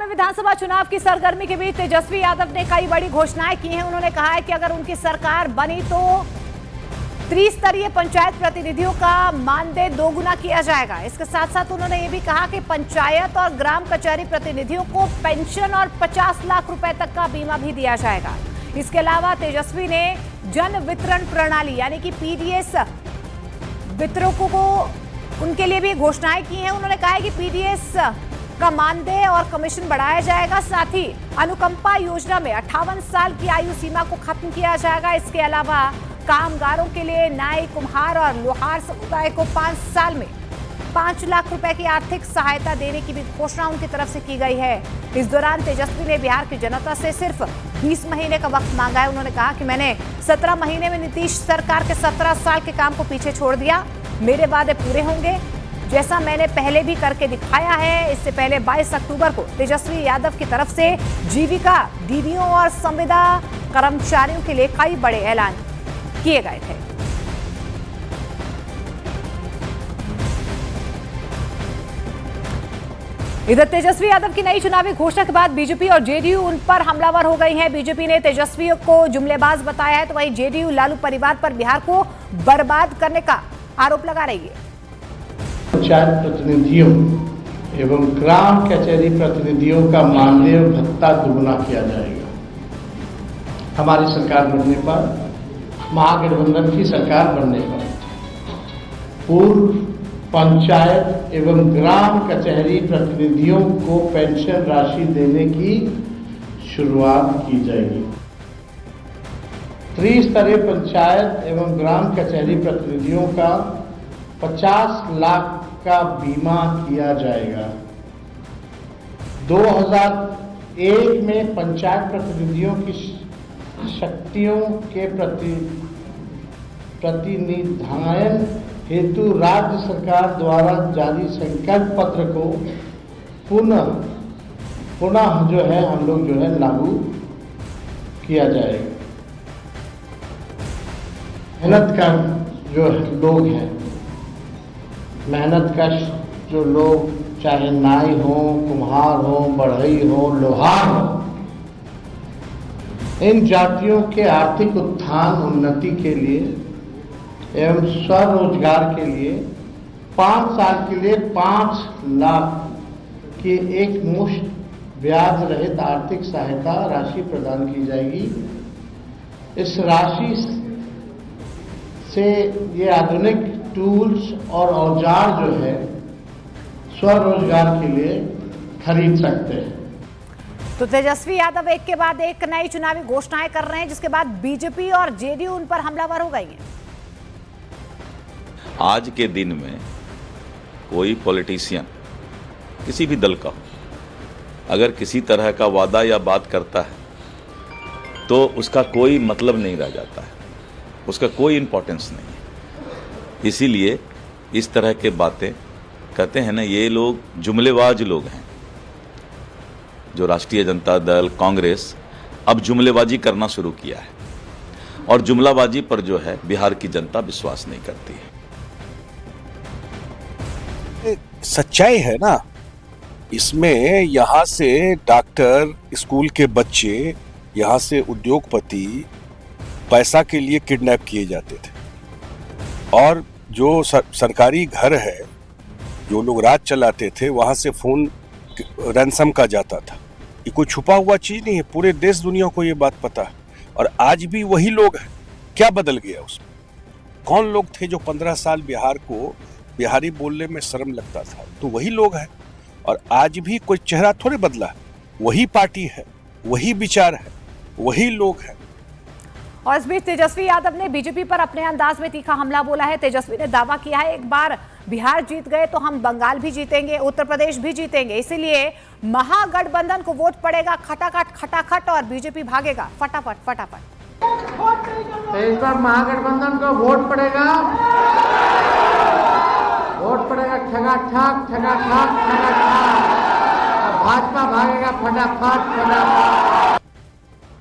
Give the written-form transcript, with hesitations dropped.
आगामी विधानसभा चुनाव की सरगर्मी के बीच तेजस्वी यादव ने कई बड़ी घोषणाएं की हैं। उन्होंने कहा है कि अगर उनकी सरकार बनी तो त्रिस्तरीय पंचायत प्रतिनिधियों का मानदेय दोगुना किया जाएगा। इसके साथ साथ उन्होंने ये भी कहा कि पंचायत और ग्राम कचहरी प्रतिनिधियों को पेंशन और 50 लाख रुपए तक का बीमा भी दिया जाएगा। इसके अलावा तेजस्वी ने जन वितरण प्रणाली यानी कि पीडीएस वितरकों को उनके लिए भी घोषणाएं की हैं। उन्होंने कहा है कि पीडीएस का मानदेय और कमीशन बढ़ाया जाएगा। साथ ही अनुकंपा योजना में 58 साल की आयु सीमा को खत्म किया जाएगा। इसके अलावा कामगारों के लिए नाई, कुम्हार और लोहार समुदाय को 5 साल में 5 लाख रुपए की आर्थिक सहायता देने की भी घोषणा उनकी तरफ से की गई है। इस दौरान तेजस्वी ने बिहार की जनता से सिर्फ 20 महीने का वक्त मांगा है। उन्होंने कहा कि मैंने 17 महीने में नीतीश सरकार के 17 साल के काम को पीछे छोड़ दिया। मेरे वादे पूरे होंगे जैसा मैंने पहले भी करके दिखाया है। इससे पहले 22 अक्टूबर को तेजस्वी यादव की तरफ से जीविका दीदियों और संविदा कर्मचारियों के लिए कई बड़े ऐलान किए गए थे। इधर तेजस्वी यादव की नई चुनावी घोषणा के बाद बीजेपी और जेडीयू उन पर हमलावर हो गई है। बीजेपी ने तेजस्वी को जुमलेबाज बताया है तो वहीं जेडीयू लालू परिवार पर बिहार को बर्बाद करने का आरोप लगा रही है। पंचायत प्रतिनिधियों एवं ग्राम कचहरी प्रतिनिधियों का मानदेय भत्ता दुगुना किया जाएगा। हमारी सरकार बनने पर, महागठबंधन की सरकार बनने पर पूर्व पंचायत एवं ग्राम कचहरी प्रतिनिधियों को पेंशन राशि देने की शुरुआत की जाएगी। त्रिस्तरीय पंचायत एवं ग्राम कचहरी प्रतिनिधियों का 50 लाख का बीमा किया जाएगा। 2001 में पंचायत प्रतिनिधियों की शक्तियों के प्रतिनिधान हेतु राज्य सरकार द्वारा जारी संकल्प पत्र को पुनः जो है हम लोग जो है लागू किया जाएगा। मेहनत का जो लोग हैं, मेहनत कश जो लोग चाहे नाई हो, कुम्हार हो, बढ़ई हो, लोहार हो, इन जातियों के आर्थिक उत्थान उन्नति के लिए एवं स्वरोजगार के लिए 5 साल के लिए 5 लाख की एक मुश्त ब्याज रहित आर्थिक सहायता राशि प्रदान की जाएगी। इस राशि से ये आधुनिक टूल्स और औजार जो है स्वरोजगार के लिए खरीद सकते हैं। तो तेजस्वी यादव एक के बाद एक नई चुनावी घोषणाएं कर रहे हैं, जिसके बाद बीजेपी और जेडीयू उन पर हमलावर हो गई है। आज के दिन में कोई पॉलिटिशियन किसी भी दल का हो, अगर किसी तरह का वादा या बात करता है तो उसका कोई मतलब नहीं रह जाता है, उसका कोई इंपॉर्टेंस नहीं है। इसीलिए इस तरह के बातें कहते हैं ना, ये लोग जुमलेबाज लोग हैं। जो राष्ट्रीय जनता दल, कांग्रेस अब जुमलेबाजी करना शुरू किया है और जुमलाबाजी पर जो है बिहार की जनता विश्वास नहीं करती है। सच्चाई है ना इसमें। यहाँ से डॉक्टर, स्कूल के बच्चे, यहाँ से उद्योगपति पैसा के लिए किडनैप किए जाते थे। और जो सरकारी घर है, जो लोग राज चलाते थे, वहाँ से फोन रैंसम का जाता था। ये कोई छुपा हुआ चीज नहीं है, पूरे देश दुनिया को ये बात पता है। और आज भी वही लोग हैं। क्या बदल गया उसमें? कौन लोग थे जो 15 साल बिहार को बिहारी बोलने में शर्म लगता था? तो वही लोग हैं। और आज भी कोई चेहरा थोड़े बदला है, वही पार्टी है, वही विचार है, वही लोग हैं। और इस बीच तेजस्वी यादव ने बीजेपी पर अपने अंदाज में तीखा हमला बोला है। तेजस्वी ने दावा किया है, एक बार बिहार जीत गए तो हम बंगाल भी जीतेंगे, उत्तर प्रदेश भी जीतेंगे। इसीलिए महागठबंधन को वोट पड़ेगा खटाखट और बीजेपी भागेगा फटाफट फटाफट। तो इस बार महागठबंधन को वोट पड़ेगा ठगाठक। भाजपा भागेगा फटाफट।